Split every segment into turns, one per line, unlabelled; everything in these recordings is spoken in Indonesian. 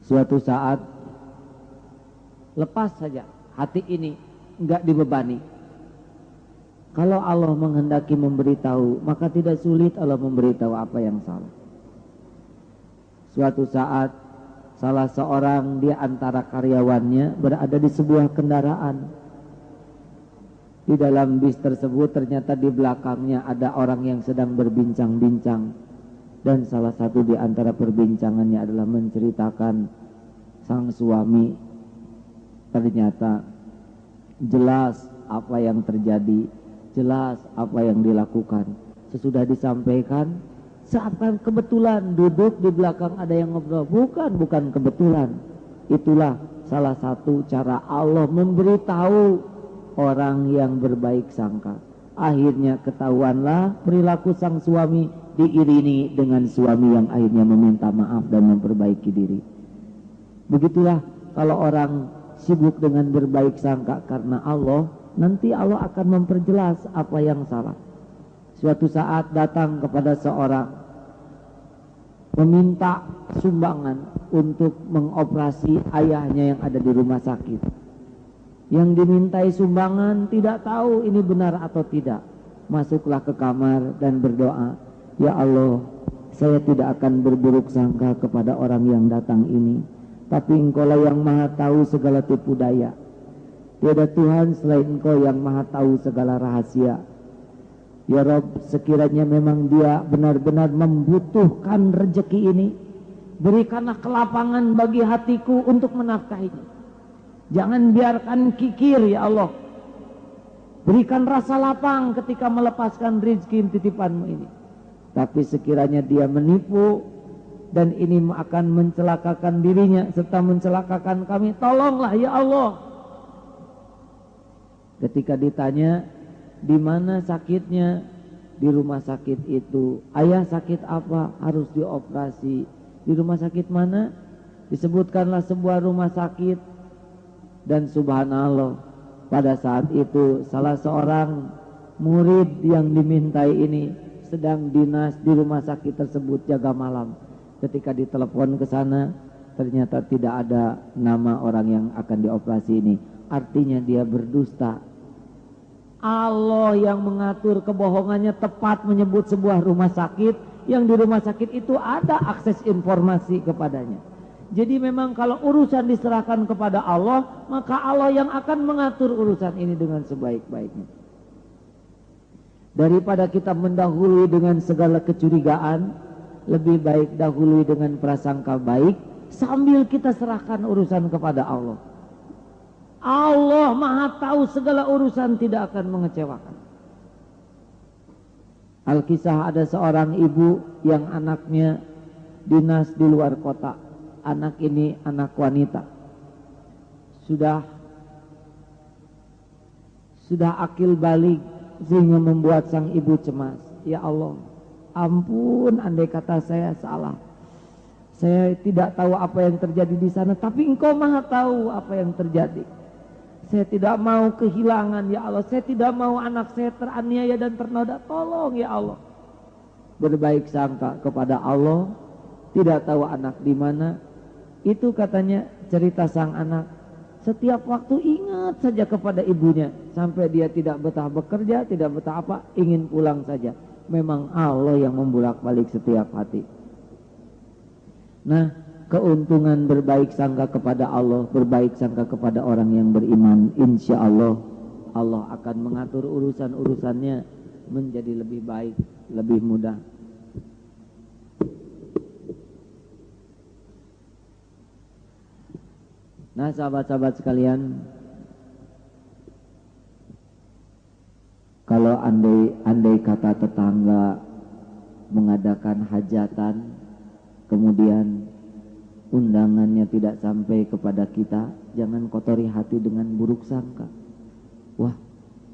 Suatu saat lepas saja hati ini, enggak dibebani. Kalau Allah menghendaki memberitahu, maka tidak sulit Allah memberitahu apa yang salah. Suatu saat salah seorang di antara karyawannya berada di sebuah kendaraan. Di dalam bis tersebut ternyata di belakangnya ada orang yang sedang berbincang-bincang. Dan salah satu di antara perbincangannya adalah menceritakan sang suami. Ternyata jelas apa yang terjadi, jelas apa yang dilakukan. Sesudah disampaikan, seakan kebetulan duduk di belakang ada yang ngobrol. Bukan kebetulan. Itulah salah satu cara Allah memberitahu orang yang berbaik sangka. Akhirnya ketahuanlah perilaku sang suami diiringi dengan suami yang akhirnya meminta maaf dan memperbaiki diri. Begitulah kalau orang sibuk dengan berbaik sangka karena Allah, nanti Allah akan memperjelas apa yang salah. Suatu saat datang kepada seorang meminta sumbangan untuk mengoperasi ayahnya yang ada di rumah sakit. Yang dimintai sumbangan tidak tahu ini benar atau tidak. Masuklah ke kamar dan berdoa, ya Allah, saya tidak akan berburuk sangka kepada orang yang datang ini, tapi Engkaulah yang maha tahu segala tipu daya. Tiada Tuhan selain Engkau yang maha tahu segala rahasia. Ya Rabb, sekiranya memang dia benar-benar membutuhkan rezeki ini, berikanlah kelapangan bagi hatiku untuk menafkahinya. Jangan biarkan kikir, ya Allah. Berikan rasa lapang ketika melepaskan rezeki titipanmu ini. Tapi sekiranya dia menipu dan ini akan mencelakakan dirinya serta mencelakakan kami, tolonglah ya Allah. Ketika ditanya di mana sakitnya, di rumah sakit itu. Ayah sakit apa? Harus dioperasi. Di rumah sakit mana? Disebutkanlah sebuah rumah sakit. Dan subhanallah, pada saat itu salah seorang murid yang dimintai ini sedang dinas di rumah sakit tersebut jaga malam. Ketika ditelepon ke sana, ternyata tidak ada nama orang yang akan dioperasi ini. Artinya dia berdusta. Allah yang mengatur kebohongannya tepat menyebut sebuah rumah sakit yang di rumah sakit itu ada akses informasi kepadanya. Jadi memang kalau urusan diserahkan kepada Allah, maka Allah yang akan mengatur urusan ini dengan sebaik-baiknya. Daripada kita mendahului dengan segala kecurigaan, lebih baik dahului dengan prasangka baik sambil kita serahkan urusan kepada Allah. Allah maha tahu segala urusan, tidak akan mengecewakan. Alkisah ada seorang ibu yang anaknya dinas di luar kota. Anak ini anak wanita. Sudah akil balik sehingga membuat sang ibu cemas. Ya Allah, ampun andai kata saya salah. Saya tidak tahu apa yang terjadi di sana, tapi Engkau maha tahu apa yang terjadi. Saya tidak mau kehilangan ya Allah. Saya tidak mau anak saya teraniaya dan ternoda. Tolong ya Allah. Berbaik sangka kepada Allah. Tidak tahu anak di mana. Itu katanya cerita sang anak. Setiap waktu ingat saja kepada ibunya. Sampai dia tidak betah bekerja, tidak betah apa, ingin pulang saja. Memang Allah yang membolak-balik setiap hati. Nah, keuntungan berbaik sangka kepada Allah, berbaik sangka kepada orang yang beriman, insya Allah Allah akan mengatur urusan-urusannya menjadi lebih baik, lebih mudah. Nah, sahabat-sahabat sekalian, kalau andai kata tetangga mengadakan hajatan, kemudian undangannya tidak sampai kepada kita, jangan kotori hati dengan buruk sangka. Wah,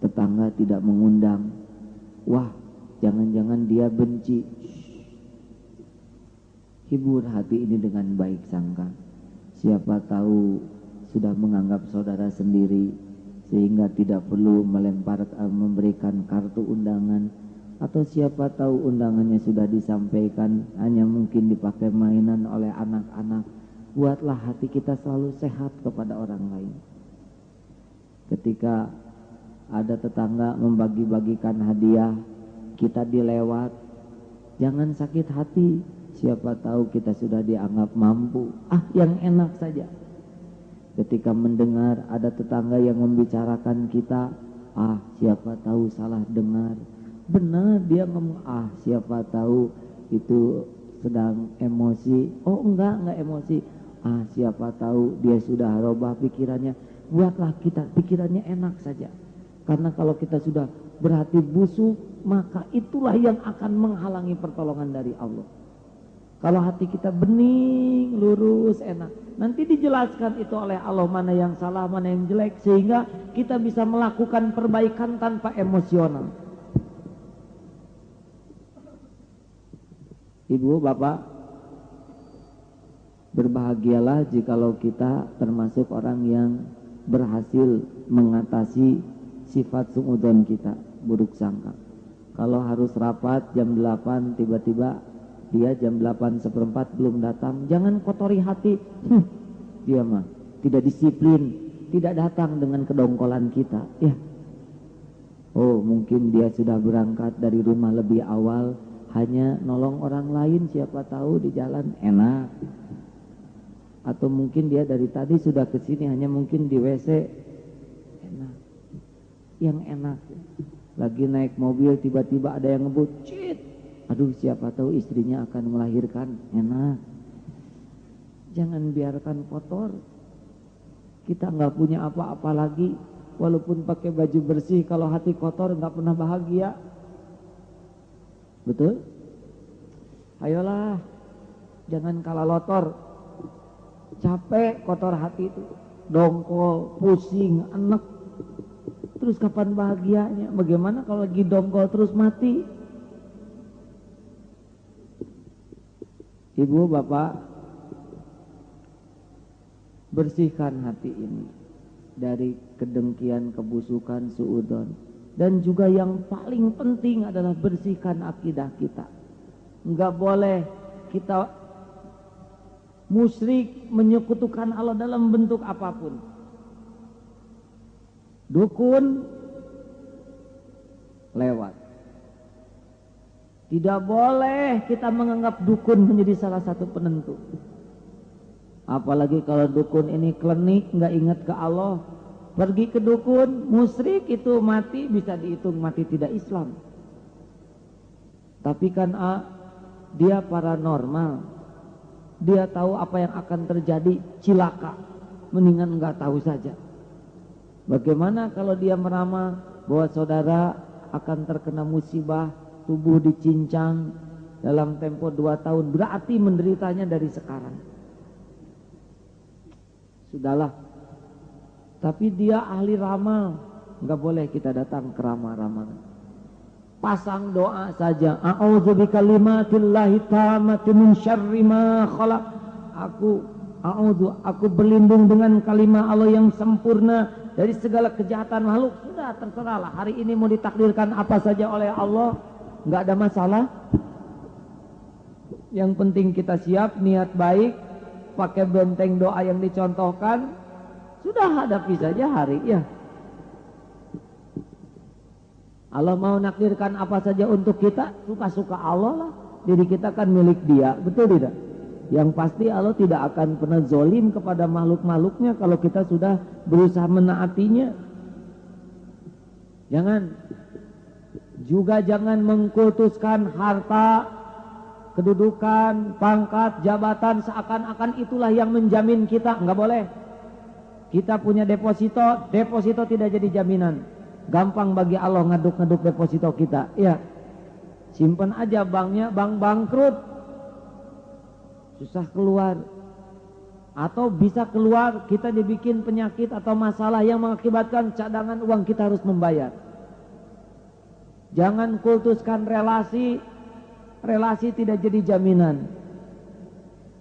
tetangga tidak mengundang. Wah, jangan-jangan dia benci. Hibur hati ini dengan baik sangka. Siapa tahu sudah menganggap saudara sendiri sehingga tidak perlu memberikan kartu undangan, atau siapa tahu undangannya sudah disampaikan hanya mungkin dipakai mainan oleh anak-anak. buatlah hati kita selalu sehat kepada orang lain. Ketika ada tetangga membagi-bagikan hadiah, kita dilewat, jangan sakit hati. Siapa tahu kita sudah dianggap mampu. Yang enak saja. Ketika mendengar ada tetangga yang membicarakan kita, siapa tahu salah dengar. Benar dia ngomong, siapa tahu itu sedang emosi. Enggak emosi. Siapa tahu dia sudah robah pikirannya. Buatlah kita pikirannya enak saja. Karena kalau kita sudah berhati busuk, maka itulah yang akan menghalangi pertolongan dari Allah. Kalau hati kita bening, lurus, enak, nanti dijelaskan itu oleh Allah mana yang salah, mana yang jelek, sehingga kita bisa melakukan perbaikan tanpa emosional. Ibu, bapak, berbahagialah jikalau kita termasuk orang yang berhasil mengatasi sifat suudzon kita, buruk sangka. Kalau harus rapat jam 8, tiba-tiba dia jam 8:15 belum datang, jangan kotori hati. Dia mah tidak disiplin, tidak datang dengan kedongkolan kita. Ya. Mungkin dia sudah berangkat dari rumah lebih awal, hanya nolong orang lain, siapa tahu di jalan enak. Atau mungkin dia dari tadi sudah ke sini, hanya mungkin di WC enak. Yang enak, lagi naik mobil tiba-tiba ada yang ngebut, cit. Aduh, siapa tahu istrinya akan melahirkan, enak. Jangan biarkan kotor. Kita nggak punya apa-apa lagi, walaupun pakai baju bersih, kalau hati kotor nggak pernah bahagia. Betul? Ayolah, jangan kalah lotor. Capek kotor hati itu, dongkol, pusing, enek. Terus kapan bahagianya? Bagaimana kalau lagi dongkol terus mati? Ibu, bapak, bersihkan hati ini dari kedengkian, kebusukan, suudzon. Dan juga yang paling penting adalah bersihkan akidah kita. Enggak boleh kita musyrik, menyekutukan Allah dalam bentuk apapun. Dukun lewat. Tidak boleh kita menganggap dukun menjadi salah satu penentu. Apalagi kalau dukun ini klinik, nggak ingat ke Allah. Pergi ke dukun, musyrik itu mati bisa dihitung mati tidak Islam. Tapi kan dia paranormal. Dia tahu apa yang akan terjadi, cilaka. Mendingan nggak tahu saja. Bagaimana kalau dia meramal bahwa saudara akan terkena musibah, tubuh dicincang dalam tempo 2 tahun, berarti menderitanya dari sekarang. Sudahlah. Tapi dia ahli ramal, nggak boleh kita datang ke ramal-ramalan. Pasang doa saja. A'udzu bikalimatillahi tammati min syarri ma khalaq. Aku berlindung dengan kalimat Allah yang sempurna dari segala kejahatan makhluk. Sudah, terserahlah. Hari ini mau ditakdirkan apa saja oleh Allah, nggak ada masalah. Yang penting kita siap, niat baik, pakai benteng doa yang dicontohkan, sudah hadapi saja hari ya. Allah mau nakdirkan apa saja untuk kita, suka-suka Allah lah. Diri kita kan milik Dia, betul tidak? Yang pasti Allah tidak akan pernah zolim kepada makhluk-makhluknya kalau kita sudah berusaha menaatinya. Jangan mengkultuskan harta, kedudukan, pangkat, jabatan seakan-akan itulah yang menjamin kita. Enggak boleh. Kita punya deposito tidak jadi jaminan. Gampang bagi Allah ngaduk-ngaduk deposito kita. Ya, simpan aja banknya, bank bangkrut, susah keluar. Atau bisa keluar, kita dibikin penyakit atau masalah yang mengakibatkan cadangan uang kita harus membayar. Jangan kultuskan relasi tidak jadi jaminan.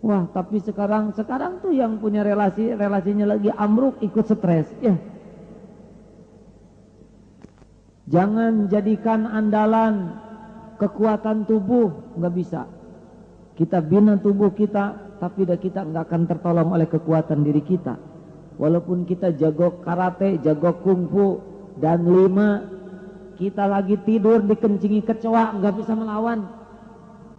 Wah, tapi sekarang tuh yang punya relasinya lagi ambruk, ikut stres. Ya. Jangan jadikan andalan kekuatan tubuh, nggak bisa. Kita bina tubuh kita tapi kita nggak akan tertolong oleh kekuatan diri kita. Walaupun kita jago karate, jago kungfu, dan 5, kita lagi tidur dikencingi kecoa, nggak bisa melawan.